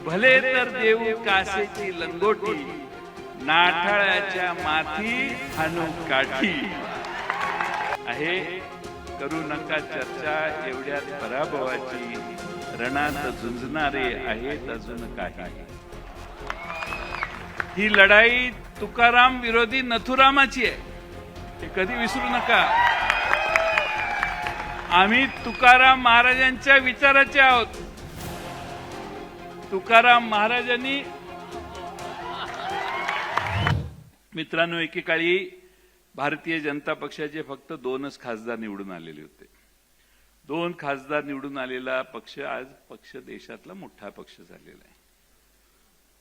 भले तर देऊ कासेची लंगोटी, नाठाळाच्या माथी हाणू काठी. आहे करू नका चर्चा एवढ्यात पराभवाची, रणात झुंजणारे आहेत अजून काही. ही लढाई तुकाराम विरोधी नथुरामाची आहे, हे कधी विसरू नका. आम्ही तुकाराम महाराजांच्या विचाराचे आहोत. तुकाराम महाराजांनी, मित्रांनो, एकेकाळी भारतीय जनता पक्षाचे फक्त 2च खासदार निवडून आलेले होते. 2 खासदार निवडून आलेला पक्ष आज पक्ष देशातला मोठा पक्ष झालेला आहे.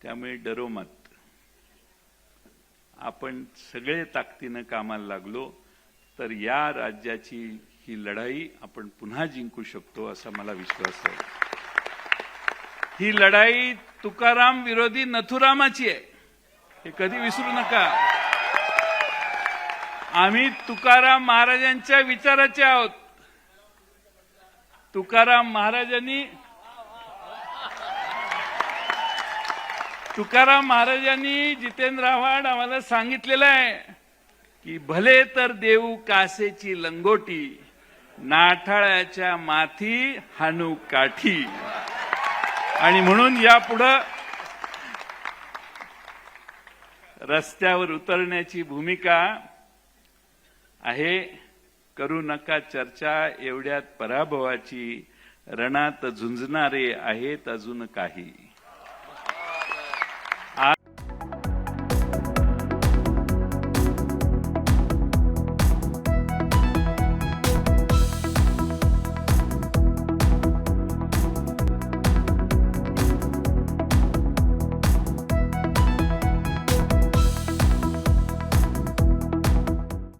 त्यामुळे डरो मत. आपण सगळे ताकदीनं कामाला लागलो तर या राज्याची ही लढाई आपण पुन्हा जिंकू शकतो असा मला विश्वास आहे. ही लढाई तुकाराम विरोधी नथुरामाची आहे, हे कधी विसरू नका. आम्ही तुकाराम महाराजांच्या विचाराचे आहोत. तुकाराम महाराजांनी जितेंद्र आव्हाड आम्हाला सांगितलेलं आहे की भले तर देऊ कासेची लंगोटी, नाठाळाच्या माथी हाणू काठी. आणि म्हणून यापुढे रस्त्यावर उतरण्याची भूमिका आहे. करू नका चर्चा एवढ्यात पराभवाची, रणात झुंजणारे आहेत अजून काही.